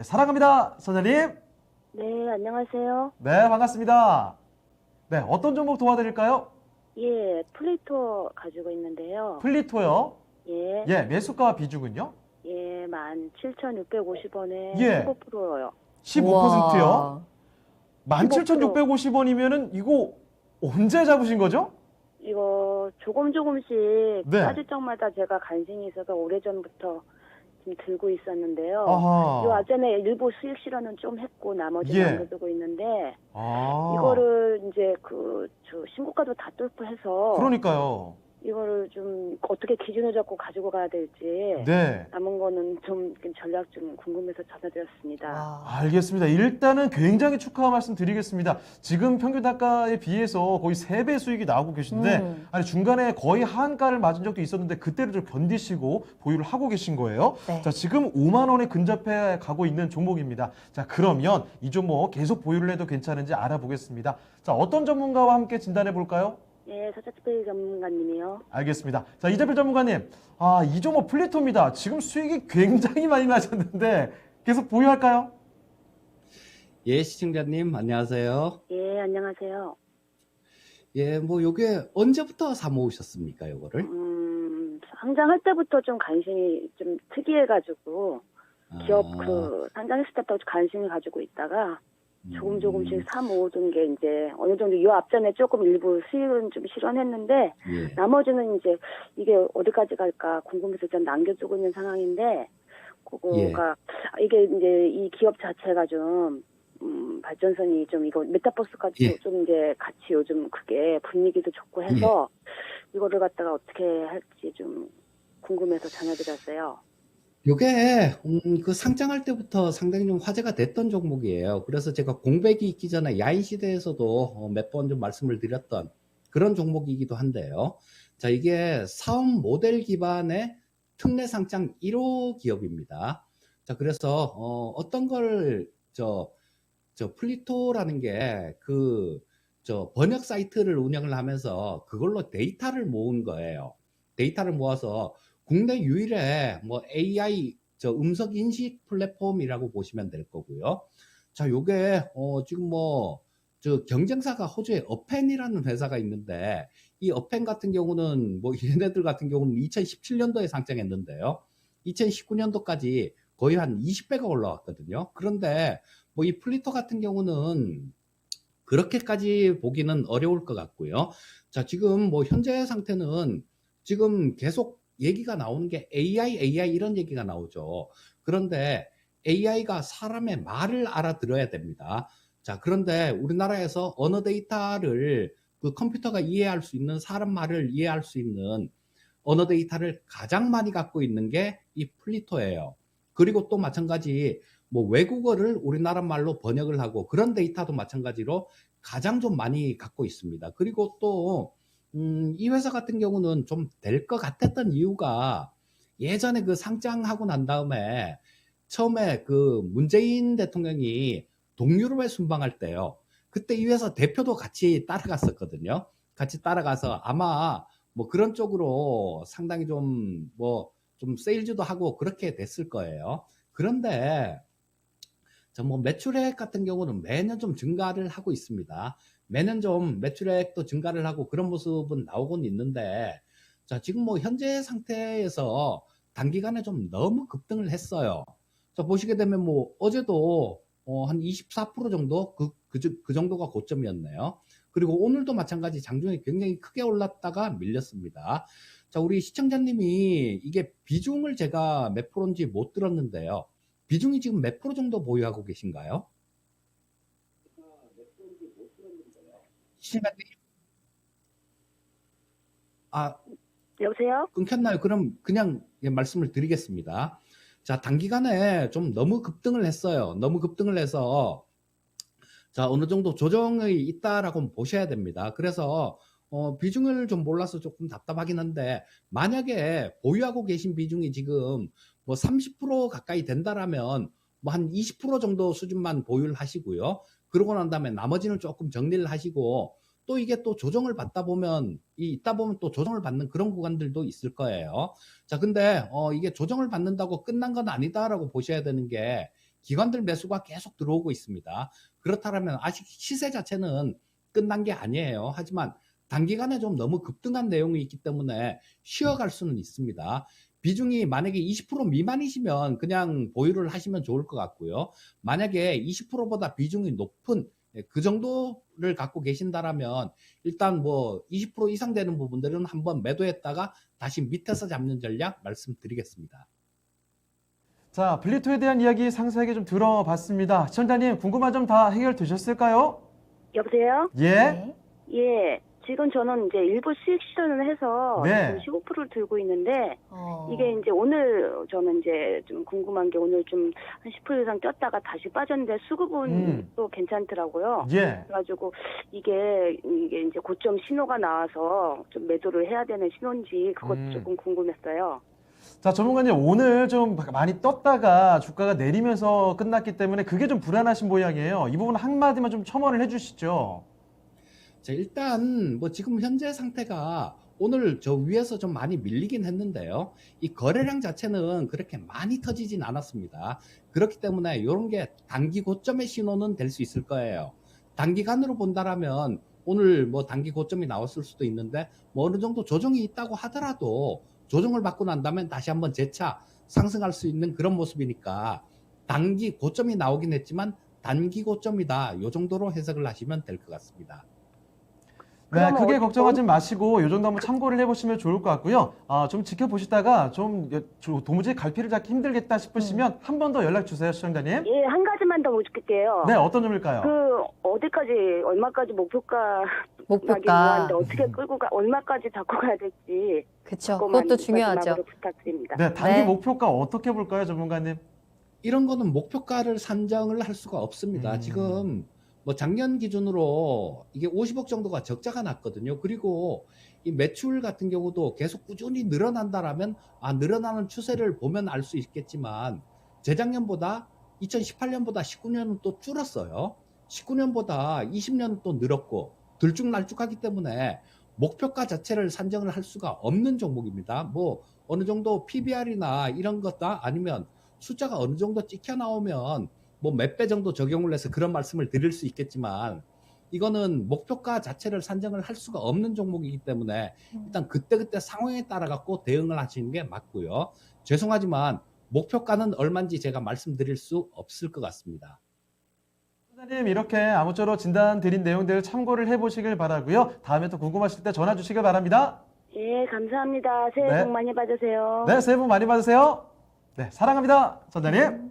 네, 사랑합니다, 선생님. 네, 안녕하세요. 네, 반갑습니다. 네, 어떤 종목 도와드릴까요? 예, 플레이토 가지고 있는데요. 플리토요. 예, 예, 매수가 비중은요? 예, 17,650원에 예, 15%요. 15%요. 우와. 15%. 17,650원이면은 이거 언제 잡으신 거죠? 이거 조금씩 네. 빠질 적마다 제가 관심이 있어서 오래전부터 좀 들고 있었는데요. 요 아하. 아전에 일부 수익 실현은 좀 했고 나머지 예. 남겨두고 있는데 아. 이거를 이제 저 신고가도 다 뚫고해서 그러니까요. 이거를 좀 어떻게 기준을 잡고 가지고 가야 될지 네. 남은 거는 좀 전략 좀 궁금해서 전화드렸습니다. 와. 알겠습니다. 일단은 굉장히 축하 말씀 드리겠습니다. 지금 평균 단가에 비해서 거의 3배 수익이 나오고 계신데, 아니, 중간에 거의 하한가를 맞은 적도 있었는데, 그때를 좀 견디시고 보유를 하고 계신 거예요. 네. 자, 지금 5만 원에 근접해 가고 있는 종목입니다. 자, 그러면 이 종목 계속 보유를 해도 괜찮은지 알아보겠습니다. 자, 어떤 전문가와 함께 진단해 볼까요? 예, 서차트페이 전문가님이요. 알겠습니다. 자, 이재필 전문가님. 아, 이 종목 플리토입니다. 지금 수익이 굉장히 많이 나셨는데, 계속 보유할까요? 예, 시청자님, 안녕하세요. 예, 안녕하세요. 예, 뭐, 요게 언제부터 사모으셨습니까, 요거를? 상장할 때부터 좀 관심이 좀 특이해가지고 기업 아, 상장했을 때부터 관심을 가지고 있다가 조금씩 음, 사 모으던 게 이제 어느 정도 요 앞전에 조금 일부 수익은 좀 실현했는데 예, 나머지는 이제 이게 어디까지 갈까 궁금해서 좀 남겨두고 있는 상황인데 그거가 이게 이제 이 기업 자체가 좀 발전선이 좀 이거 메타버스까지 예. 좀 이제 같이 요즘 그게 분위기도 좋고 해서 이거를 갖다가 어떻게 할지 좀 궁금해서 전화드렸어요. 요게, 그 상장할 때부터 상당히 좀 화제가 됐던 종목이에요. 그래서 제가 공백이 있기 전에 야인 시대에서도 몇 번 좀 말씀을 드렸던 그런 종목이기도 한데요. 자, 이게 사업 모델 기반의 특례 상장 1호 기업입니다. 자, 그래서, 어떤 걸, 플리토라는 게 번역 사이트를 운영을 하면서 그걸로 데이터를 모은 거예요. 데이터를 모아서 국내 유일의 뭐 AI 음성 인식 플랫폼이라고 보시면 될 거고요. 자, 요게 지금 경쟁사가 호주에 어펜이라는 회사가 있는데 이 어펜 같은 경우는 뭐 얘네들 같은 경우는 2017년도에 상장했는데요. 2019년도까지 거의 한 20배가 올라왔거든요. 그런데 뭐 이 플리터 같은 경우는 그렇게까지 보기는 어려울 것 같고요. 자, 지금 뭐 현재 상태는 지금 계속 얘기가 나오는 게 AI 이런 얘기가 나오죠. 그런데 AI가 사람의 말을 알아들어야 됩니다. 자, 그런데 우리나라에서 언어 데이터를 그 컴퓨터가 이해할 수 있는 사람 말을 이해할 수 있는 언어 데이터를 가장 많이 갖고 있는 게 이 플리토예요. 그리고 또 마찬가지 뭐 외국어를 우리나라 말로 번역을 하고 그런 데이터도 마찬가지로 가장 좀 많이 갖고 있습니다. 그리고 또 이 회사 같은 경우는 좀 될 것 같았던 이유가 예전에 그 상장하고 난 다음에 처음에 그 문재인 대통령이 동유럽에 순방할 때요. 그때 이 회사 대표도 같이 따라갔었거든요. 같이 따라가서 아마 뭐 그런 쪽으로 상당히 좀 세일즈도 하고 그렇게 됐을 거예요. 그런데 매출액 같은 경우는 매년 좀 증가를 하고 있습니다. 매년 좀 매출액도 증가를 하고 그런 모습은 나오곤 있는데, 자, 지금 뭐 현재 상태에서 단기간에 좀 너무 급등을 했어요. 자, 보시게 되면 뭐 어제도 한 24% 정도 그 정도가 고점이었네요. 그리고 오늘도 마찬가지 장중에 굉장히 크게 올랐다가 밀렸습니다. 자, 우리 시청자님이 이게 비중을 제가 몇 프로인지 못 들었는데요. 비중이 지금 몇 프로 정도 보유하고 계신가요? 시청자님, 아, 여보세요? 끊겼나요? 그럼 그냥 말씀을 드리겠습니다. 자, 단기간에 좀 너무 급등을 했어요. 너무 급등을 해서 자, 어느 정도 조정이 있다라고 보셔야 됩니다. 그래서 비중을 좀 몰라서 조금 답답하긴 한데 만약에 보유하고 계신 비중이 지금 뭐 30% 가까이 된다라면 뭐 한 20% 정도 수준만 보유를 하시고요. 그러고 난 다음에 나머지는 조금 정리를 하시고 또 이게 또 조정을 받다 보면 있다 보면 또 조정을 받는 그런 구간들도 있을 거예요. 자, 근데 이게 조정을 받는다고 끝난 건 아니다라고 보셔야 되는 게 기관들 매수가 계속 들어오고 있습니다. 그렇다면 아직 시세 자체는 끝난 게 아니에요. 하지만 단기간에 좀 너무 급등한 내용이 있기 때문에 쉬어갈 수는 있습니다. 비중이 만약에 20% 미만이시면 그냥 보유를 하시면 좋을 것 같고요. 만약에 20%보다 비중이 높은 그 정도를 갖고 계신다라면 일단 뭐 20% 이상 되는 부분들은 한번 매도했다가 다시 밑에서 잡는 전략 말씀드리겠습니다. 자, 블리투에 대한 이야기 상세하게 좀 들어봤습니다. 시청자님, 궁금한 점 다 해결되셨을까요? 여보세요? 예. 네. 예. 지금 저는 이제 일부 수익 실현을 해서 네. 지금 15%를 들고 있는데 어. 이게 이제 오늘 저는 이제 좀 궁금한 게 오늘 좀 한 10% 이상 쪘다가 다시 빠졌는데 수급은 또 괜찮더라고요. 예. 그래가지고 이게 이제 고점 신호가 나와서 좀 매도를 해야 되는 신호인지 그것도 조금 궁금했어요. 자, 전문가님, 오늘 좀 많이 떴다가 주가가 내리면서 끝났기 때문에 그게 좀 불안하신 모양이에요. 이 부분 한마디만 좀 첨언을 해주시죠. 자, 일단 뭐 지금 현재 상태가 오늘 저 위에서 좀 많이 밀리긴 했는데요. 이 거래량 자체는 그렇게 많이 터지진 않았습니다. 그렇기 때문에 이런 게 단기 고점의 신호는 될 수 있을 거예요. 단기간으로 본다라면 오늘 뭐 단기 고점이 나왔을 수도 있는데 뭐 어느 정도 조정이 있다고 하더라도 조정을 받고 난 다음에 다시 한번 재차 상승할 수 있는 그런 모습이니까 단기 고점이 나오긴 했지만 단기 고점이다. 이 정도로 해석을 하시면 될 것 같습니다. 네, 크게 걱정하지 마시고 이 정도 한번 참고를 해보시면 좋을 것 같고요. 좀 지켜보시다가 좀 도무지 갈피를 잡기 힘들겠다 싶으시면 한 번 더 연락 주세요, 시청자님. 예, 한 가지만 더 묻을게요. 네, 어떤 점일까요? 그 어디까지 얼마까지 목표가 목표가. 어떻게 끌고 얼마까지 잡고 가야 될지 그쵸. 그것만 그것도 중요하죠. 마지막으로 부탁드립니다. 네, 단기 네. 목표가 어떻게 볼까요, 전문가님? 이런 거는 목표가를 산정을 할 수가 없습니다. 지금 뭐 작년 기준으로 이게 50억 정도가 적자가 났거든요. 그리고 이 매출 같은 경우도 계속 꾸준히 늘어난다라면 늘어나는 추세를 보면 알 수 있겠지만 재작년보다 2018년보다 19년은 또 줄었어요. 19년보다 20년은 또 늘었고 들쭉날쭉하기 때문에 목표가 자체를 산정을 할 수가 없는 종목입니다. 뭐 어느 정도 PBR이나 이런 것다 아니면 숫자가 어느 정도 찍혀 나오면 뭐 몇 배 정도 적용을 해서 그런 말씀을 드릴 수 있겠지만 이거는 목표가 자체를 산정을 할 수가 없는 종목이기 때문에 일단 그때그때 상황에 따라 갖고 대응을 하시는 게 맞고요. 죄송하지만 목표가는 얼마인지 제가 말씀드릴 수 없을 것 같습니다. 시청자님, 이렇게 아무쪼록 진단 드린 내용들 참고를 해보시길 바라고요. 다음에 또 궁금하실 때 전화 주시길 바랍니다. 예, 감사합니다. 새해 네. 복 많이 받으세요. 네, 새해 복 많이 받으세요. 네, 사랑합니다, 전자님.